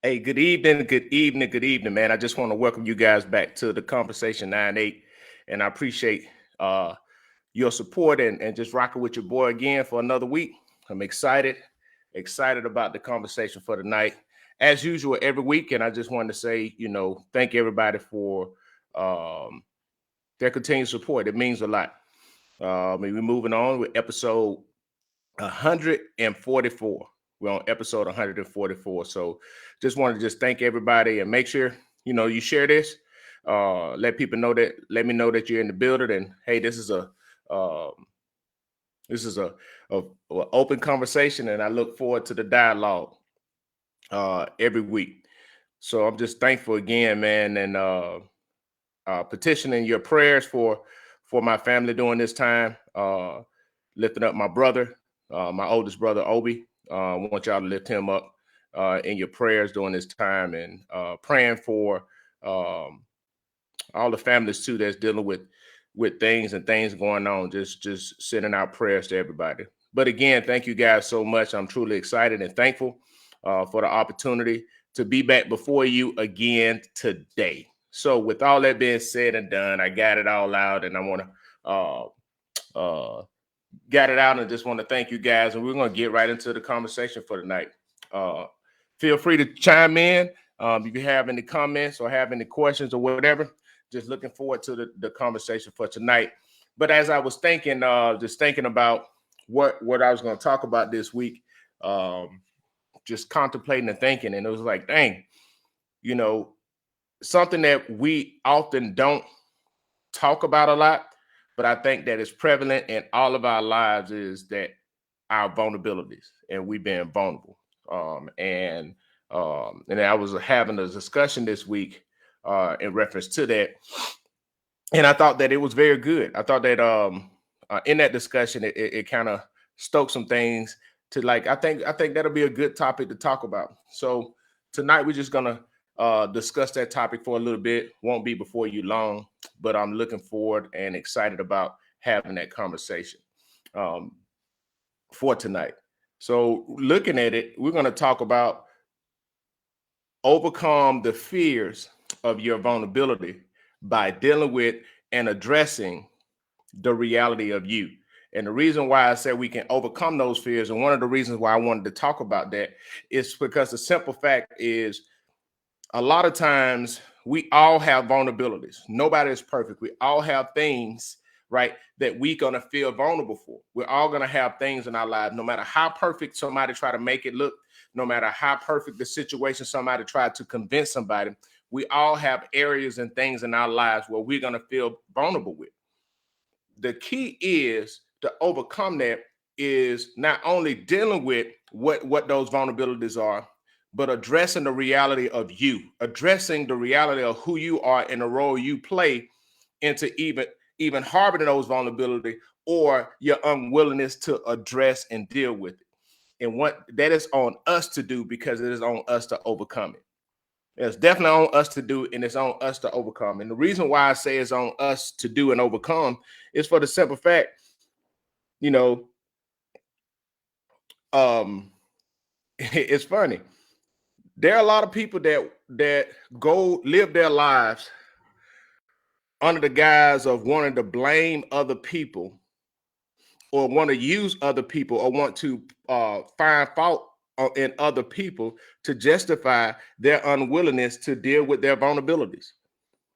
Hey, good evening, good evening, good evening, man. I just want to welcome you guys back to the Conversation 9-8. And I appreciate uh your support and just rocking with your boy again for another week. I'm excited about the conversation for tonight. As usual, every week. And I just wanted to say, thank everybody for um their continued support. It means a lot. We're moving on with episode 144. We're on episode 144. So just want to just thank everybody and make sure, you share this. Let me know that you're in the building. And hey, um, this is a open conversation, and I look forward to the dialogue every week. So I'm just thankful again, man, and petitioning your prayers for my family during this time. Lifting up my brother, my oldest brother, Obi. I want y'all to lift him up in your prayers during this time, and praying for um, all the families too that's dealing with things going on. Just sending out prayers to everybody. But again, thank you guys so much. I'm truly excited and thankful for the opportunity to be back before you again today. So with all that being said and done, I got it all out, and I want to uh, got it out and just want to thank you guys. And we're going to get right into the conversation for tonight. Uh, Feel free to chime in if you have any comments or have any questions or whatever. Just looking forward to the conversation for tonight. But as I was thinking, just thinking about what I was going to talk about this week, just contemplating and thinking, and it was like, dang, you know, something that we often don't talk about a lot, but I think that is prevalent in all of our lives is that our vulnerabilities and we being vulnerable. And I was having a discussion this week in reference to that, and I thought that it was very good. I thought that in that discussion, it kind of stoked some things to like. I think that'll be a good topic to talk about. So tonight we're just gonna discuss that topic for a little bit. Won't be before you long, but I'm looking forward and excited about having that conversation um, for tonight. So looking at it, we're gonna talk about overcome the fears of your vulnerability by dealing with and addressing the reality of you. And the reason why I said we can overcome those fears, and one of the reasons why I wanted to talk about that is because the simple fact is a lot of times we all have vulnerabilities. Nobody is perfect. We all have things, right, that we're going to feel vulnerable for. We're all going to have things in our lives, no matter how perfect somebody try to make it look, no matter how perfect the situation somebody tried to convince somebody, we all have areas and things in our lives where we're going to feel vulnerable with. The key is to overcome that is not only dealing with what those vulnerabilities are, but addressing the reality of you, addressing the reality of who you are and the role you play into even harboring those vulnerability or your unwillingness to address and deal with it. And what that is on us to do because it is on us to overcome it. It's definitely on us to do, and it's on us to overcome. And the reason why I say it's on us to do and overcome is for the simple fact, you know, it's funny. There are a lot of people that go live their lives under the guise of wanting to blame other people or want to use other people or want to find fault in other people to justify their unwillingness to deal with their vulnerabilities.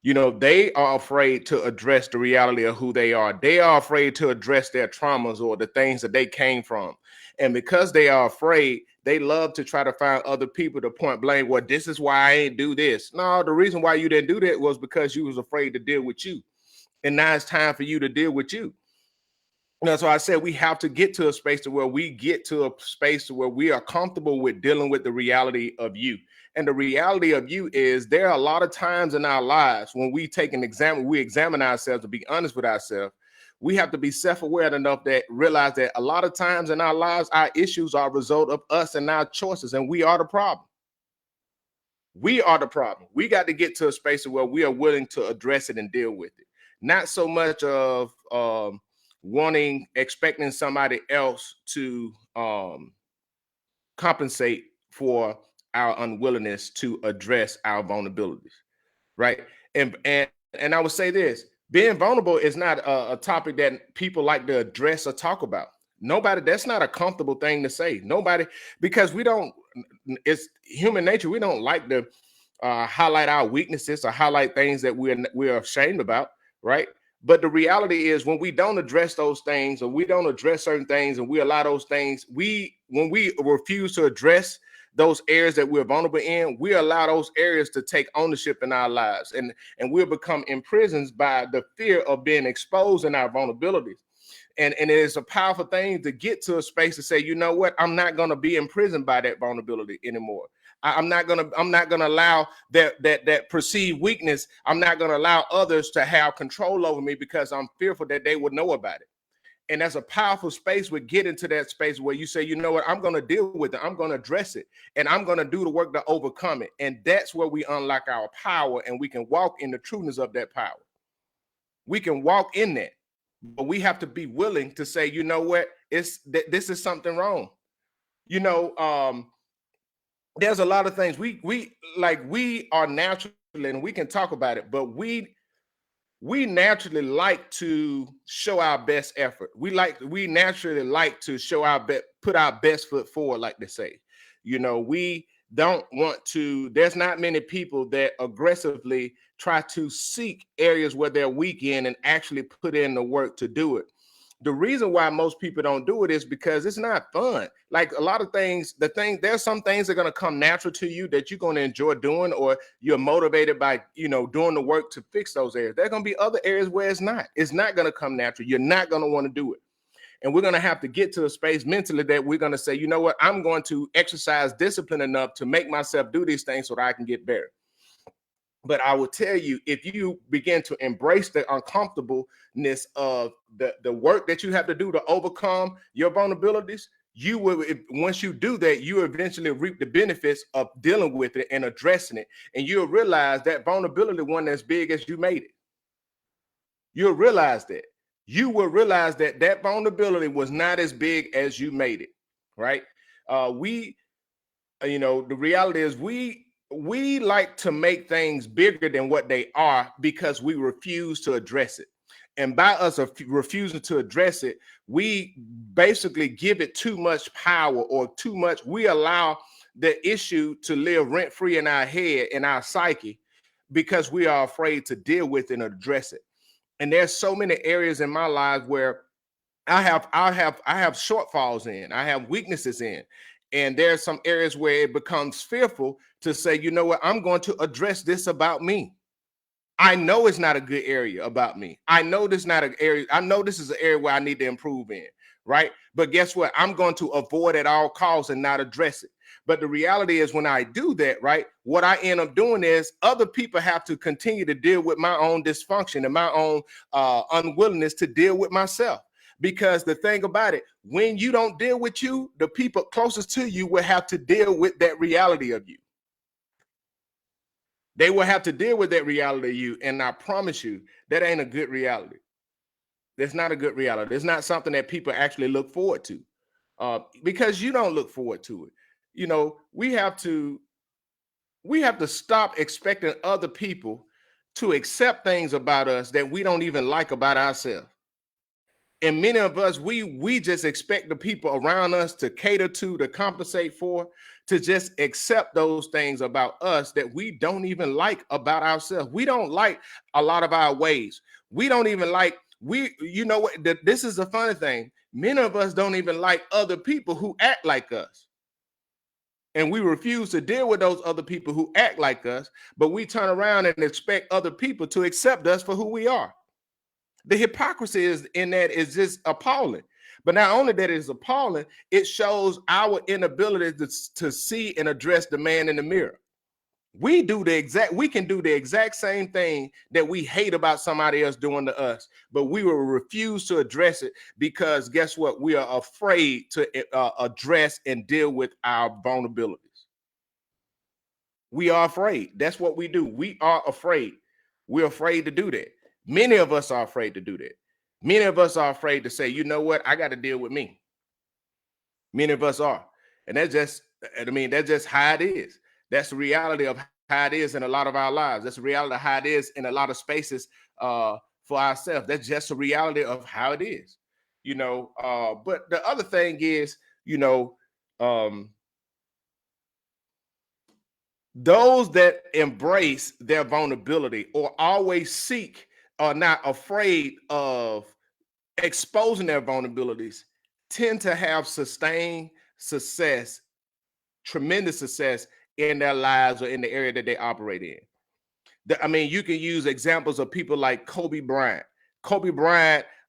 They are afraid to address the reality of who they are. They are afraid to address their traumas or the things that they came from. And because they are afraid, they love to try to find other people to point blame. Well, this is why I ain't do this. No, the reason why you didn't do that was because you was afraid to deal with you. And now it's time for you to deal with you. So I said we have to get to a space to where we get to a space to where we are comfortable with dealing with the reality of you. And the reality of you is there are a lot of times in our lives when we take an examine, we examine ourselves to be honest with ourselves. We have to be self-aware enough that realize that a lot of times in our lives, our issues are a result of us and our choices, and we are the problem. We are the problem. We got to get to a space where we are willing to address it and deal with it. Not so much of expecting somebody else to compensate for our unwillingness to address our vulnerabilities, right? And I would say this: being vulnerable is not a topic that people like to address or talk about. Nobody, that's not a comfortable thing to say. Nobody, because we don't, it's human nature. We don't like to highlight our weaknesses or highlight things that we're ashamed about, right? But the reality is, when we don't address those things, or we don't address certain things, and we allow those things, when we refuse to address those areas that we're vulnerable in, we allow those areas to take ownership in our lives, and we'll become imprisoned by the fear of being exposed in our vulnerabilities. And it is a powerful thing to get to a space to say, you know what, I'm not going to be imprisoned by that vulnerability anymore. I'm not gonna allow that perceived weakness. I'm not gonna allow others to have control over me because I'm fearful that they would know about it. And that's a powerful space. We get into that space where you say, you know what, I'm going to deal with it. I'm going to address it, and I'm going to do the work to overcome it. And that's where we unlock our power, and we can walk in the trueness of that power. We can walk in that, but we have to be willing to say, you know what, this is something wrong. You know, there's a lot of things we are natural, and we can talk about it, but we naturally like to show our best effort. We naturally like to show our best, put our best foot forward, like they say. You know, we don't want to, there's not many people that aggressively try to seek areas where they're weak in and actually put in the work to do it. The reason why most people don't do it is because it's not fun. Like a lot of things, there's some things that are going to come natural to you that you're going to enjoy doing, or you're motivated by, doing the work to fix those areas. There are going to be other areas where it's not going to come natural. You're not going to want to do it. And we're going to have to get to a space mentally that we're going to say, you know what, I'm going to exercise discipline enough to make myself do these things so that I can get better. But I will tell you, if you begin to embrace the uncomfortableness of the work that you have to do to overcome your vulnerabilities, you will, once you do that, you eventually reap the benefits of dealing with it and addressing it. And you'll realize that vulnerability wasn't as big as you made it. You'll realize that. You will realize that that vulnerability was not as big as you made it, right? The reality is we like to make things bigger than what they are because we refuse to address it. And by us refusing to address it, we basically give it too much power, or too much, we allow the issue to live rent free in our head, in our psyche, because we are afraid to deal with and address it. And there's so many areas in my life where I have shortfalls in, I have weaknesses in. And there's some areas where it becomes fearful to say, you know what, I'm going to address this about me. I know it's not a good area about me. I know this is not an area. I know this is an area where I need to improve in, right? But guess what? I'm going to avoid at all costs and not address it. But the reality is, when I do that, right, what I end up doing is other people have to continue to deal with my own dysfunction and my own unwillingness to deal with myself. Because the thing about it, when you don't deal with you, the people closest to you will have to deal with that reality of you. They will have to deal with that reality of you. And I promise you, that ain't a good reality. That's not a good reality. It's not something that people actually look forward to, because you don't look forward to it. We have to stop expecting other people to accept things about us that we don't even like about ourselves. And many of us, we just expect the people around us to cater to compensate for, to just accept those things about us that we don't even like about ourselves. We don't like a lot of our ways. We don't even like, you know what, this is a funny thing. Many of us don't even like other people who act like us. And we refuse to deal with those other people who act like us, but we turn around and expect other people to accept us for who we are. The hypocrisy is in that is just appalling. But not only that it is appalling, it shows our inability to see and address the man in the mirror. We can do the exact same thing that we hate about somebody else doing to us, but we will refuse to address it because guess what? We are afraid to address and deal with our vulnerabilities. We are afraid. That's what we do. We are afraid. We're afraid to do that. Many of us are afraid to do that. Many of us are afraid to say, you know what, I got to deal with me. Many of us are. And that's just how it is. That's the reality of how it is in a lot of our lives. That's the reality of how it is in a lot of spaces for ourselves. That's just the reality of how it is, but the other thing is, you know, um, those that embrace their vulnerability or always seek are not afraid of exposing their vulnerabilities tend to have sustained success, tremendous success in their lives or in the area that they operate in. I mean, you can use examples of people like Kobe Bryant,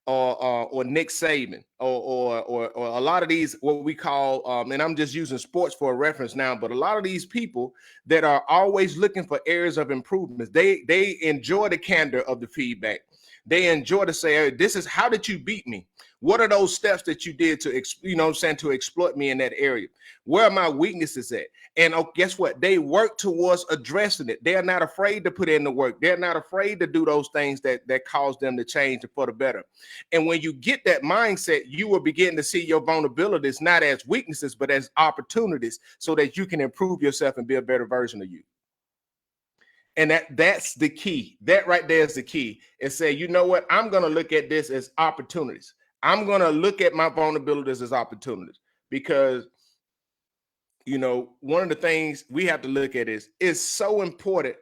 or Nick Saban, or a lot of these what we call, and I'm just using sports for a reference now, but a lot of these people that are always looking for areas of improvements, they enjoy the candor of the feedback. They enjoy to say, hey, this is how did you beat me? What are those steps that you did to, I'm saying, to exploit me in that area? Where are my weaknesses at? And guess what? They work towards addressing it. They're not afraid to put in the work. They're not afraid to do those things that cause them to change for the better. And when you get that mindset, you will begin to see your vulnerabilities not as weaknesses, but as opportunities so that you can improve yourself and be a better version of you. And that's the key. That right there is the key. And say, you know what? I'm going to look at this as opportunities. I'm going to look at my vulnerabilities as opportunities, because one of the things we have to look at is it's so important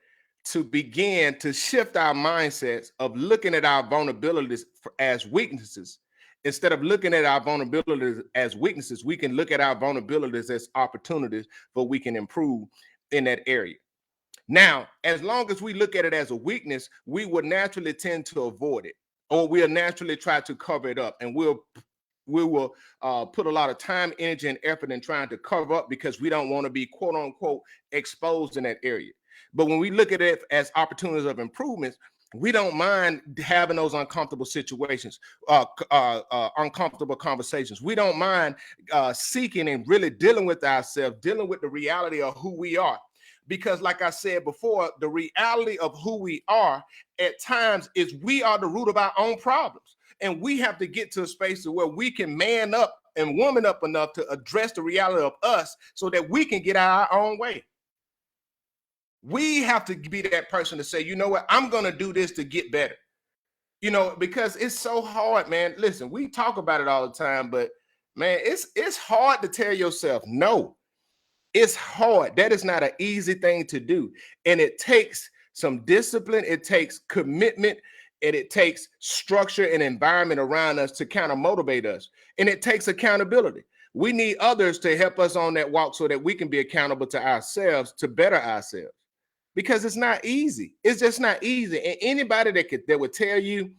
to begin to shift our mindsets of looking at our vulnerabilities as weaknesses. Instead of looking at our vulnerabilities as weaknesses, we can look at our vulnerabilities as opportunities for we can improve in that area. Now, as long as we look at it as a weakness, we will naturally tend to avoid it, or we'll naturally try to cover it up, and we will put a lot of time, energy, and effort in trying to cover up because we don't want to be quote unquote exposed in that area. But when we look at it as opportunities of improvements, we don't mind having those uncomfortable situations, uncomfortable conversations. We don't mind seeking and really dealing with ourselves, dealing with the reality of who we are. Because, like I said before, the reality of who we are at times is we are the root of our own problems. And we have to get to a space where we can man up and woman up enough to address the reality of us so that we can get out our own way. We have to be that person to say, you know what, I'm going to do this to get better. Because it's so hard, man. Listen, we talk about it all the time, but man, it's hard to tell yourself no. It's hard. That is not an easy thing to do. And it takes some discipline, it takes commitment, and it takes structure and environment around us to kind of motivate us. And it takes accountability. We need others to help us on that walk so that we can be accountable to ourselves to better ourselves. Because it's not easy. It's just not easy. And anybody that would tell you,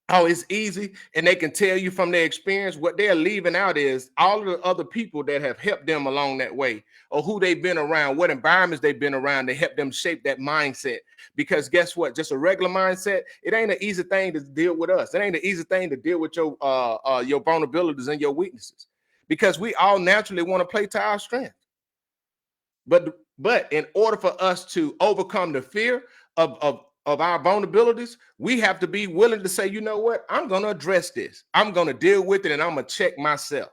oh, it's easy, and they can tell you from their experience, what they're leaving out is all of the other people that have helped them along that way, or who they've been around, what environments they've been around to help them shape that mindset. Because guess what? Just a regular mindset, it ain't an easy thing to deal with us. It ain't an easy thing to deal with your vulnerabilities and your weaknesses, because we all naturally want to play to our strength. But in order for us to overcome the fear of our vulnerabilities, we have to be willing to say, you know what, I'm going to address this. I'm going to deal with it, and I'm going to check myself.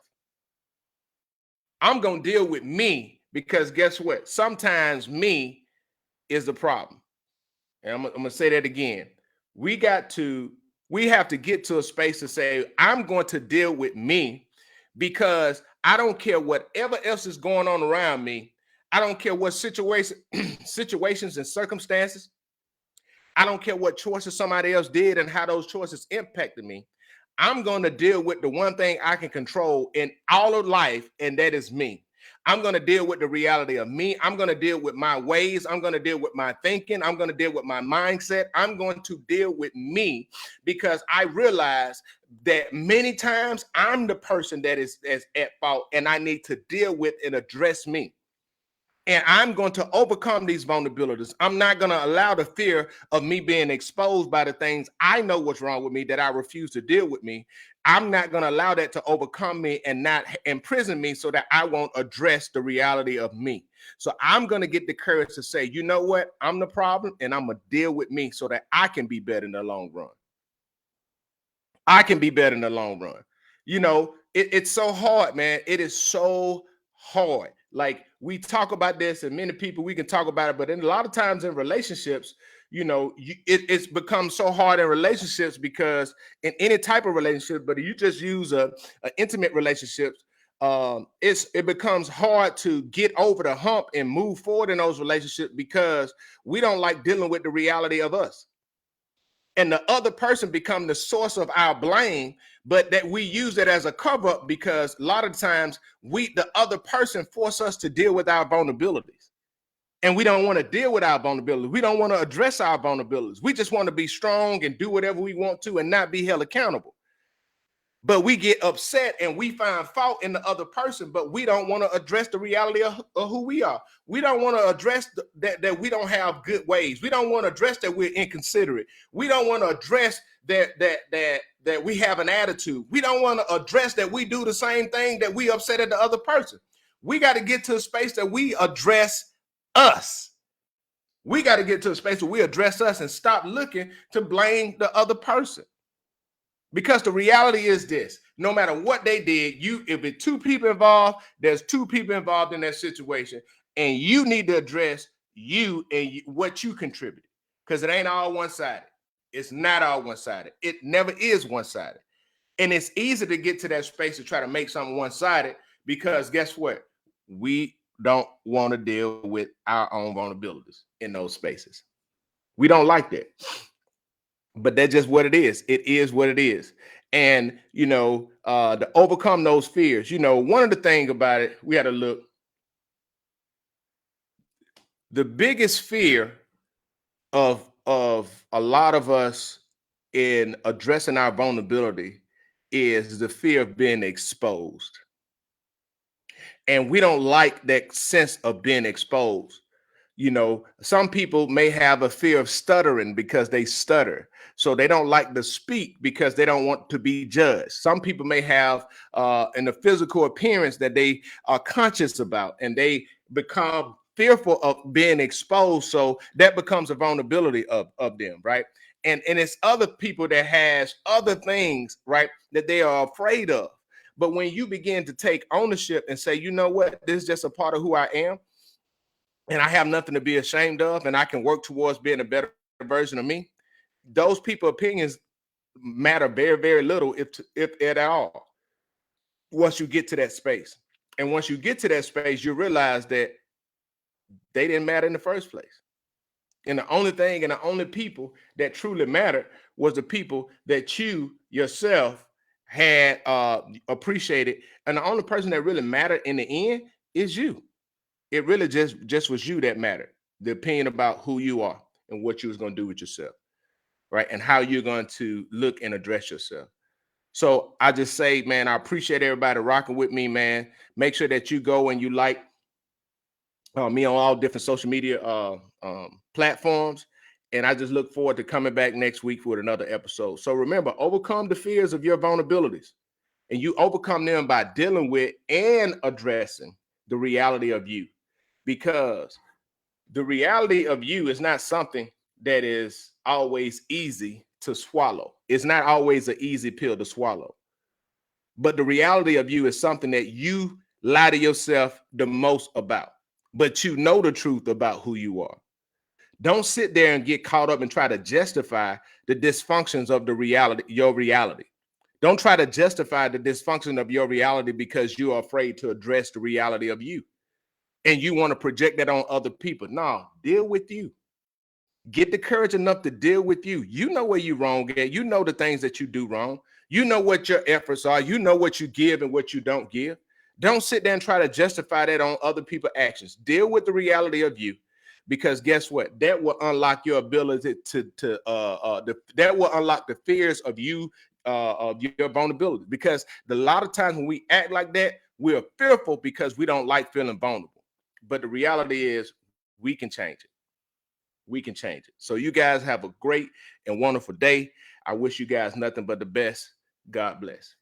I'm going to deal with me, because guess what? Sometimes me is the problem. And I'm going to say that again. We have to get to a space to say, I'm going to deal with me, because I don't care whatever else is going on around me. I don't care what situations and circumstances. I don't care what choices somebody else did and how those choices impacted me. I'm going to deal with the one thing I can control in all of life, and that is me. I'm going to deal with the reality of me. I'm going to deal with my ways. I'm going to deal with my thinking. I'm going to deal with my mindset. I'm going to deal with me, because I realize that many times I'm the person that is at fault, and I need to deal with and address me. And I'm going to overcome these vulnerabilities. I'm not going to allow the fear of me being exposed by the things I know what's wrong with me that I refuse to deal with me. I'm not going to allow that to overcome me and not imprison me so that I won't address the reality of me. So I'm going to get the courage to say, you know what? I'm the problem, and I'm going to deal with me so that I can be better in the long run. I can be better in the long run. It's so hard, man. It is so hard. Like we talk about this, and many people we can talk about it, but in a lot of times in relationships, it's become so hard in relationships because in any type of relationship, but you just use a intimate relationships, it becomes hard to get over the hump and move forward in those relationships because we don't like dealing with the reality of us, and the other person become the source of our blame, but that we use it as a cover up because a lot of times the other person force us to deal with our vulnerabilities, and we don't want to deal with our vulnerabilities. We don't want to address our vulnerabilities. We just want to be strong and do whatever we want to and not be held accountable. But we get upset and we find fault in the other person, but we don't want to address the reality of who we are. We don't want to address that we don't have good ways. We don't want to address that we're inconsiderate. We don't want to address that we have an attitude. We don't want to address that we do the same thing that we upset at the other person. We got to get to a space that we address us. We got to get to a space where we address us and stop looking to blame the other person. Because the reality is this: no matter what they did, if it's two people involved, there's two people involved in that situation, and you need to address you and what you contributed, because it ain't all one-sided. It's not all one-sided. It never is one-sided. And it's easy to get to that space to try to make something one-sided because guess what? We don't want to deal with our own vulnerabilities in those spaces. We don't like that. But that's just what it is. It is what it is. And to overcome those fears, one of the things about it, we had to look. The biggest fear of a lot of us in addressing our vulnerability is the fear of being exposed. And we don't like that sense of being exposed. Some people may have a fear of stuttering because they stutter. So they don't like to speak because they don't want to be judged. Some people may have in the physical appearance that they are conscious about, and they become fearful of being exposed. So that becomes a vulnerability of them, right? And it's other people that has other things, right, that they are afraid of. But when you begin to take ownership and say, you know what, this is just a part of who I am, and I have nothing to be ashamed of, and I can work towards being a better version of me, those people's opinions matter very, very little, if at all, once you get to that space. And once you get to that space, you realize that they didn't matter in the first place. And the only thing and the only people that truly mattered was the people that you yourself had appreciated. And the only person that really mattered in the end is you. It really just was you that mattered. The opinion about who you are and what you was going to do with yourself, right? And how you're going to look and address yourself. So I just say, man, I appreciate everybody rocking with me, man. Make sure that you go and you like me on all different social media platforms. And I just look forward to coming back next week with another episode. So remember, overcome the fears of your vulnerabilities. And you overcome them by dealing with and addressing the reality of you. Because the reality of you is not something that is always easy to swallow. It's not always an easy pill to swallow. But the reality of you is something that you lie to yourself the most about. But you know the truth about who you are. Don't sit there and get caught up and try to justify the dysfunctions of your reality. Don't try to justify the dysfunction of your reality because you are afraid to address the reality of you. And you want to project that on other people. No, deal with you. Get the courage enough to deal with you. You know where you're wrong at. You know the things that you do wrong. You know what your efforts are. You know what you give and what you don't give. Don't sit there and try to justify that on other people's actions. Deal with the reality of you, because guess what? That will unlock your ability that will unlock the fears of you, of your vulnerability. Because a lot of times when we act like that, we're fearful because we don't like feeling vulnerable. But the reality is, we can change it. We can change it. So you guys have a great and wonderful day. I wish you guys nothing but the best. God bless.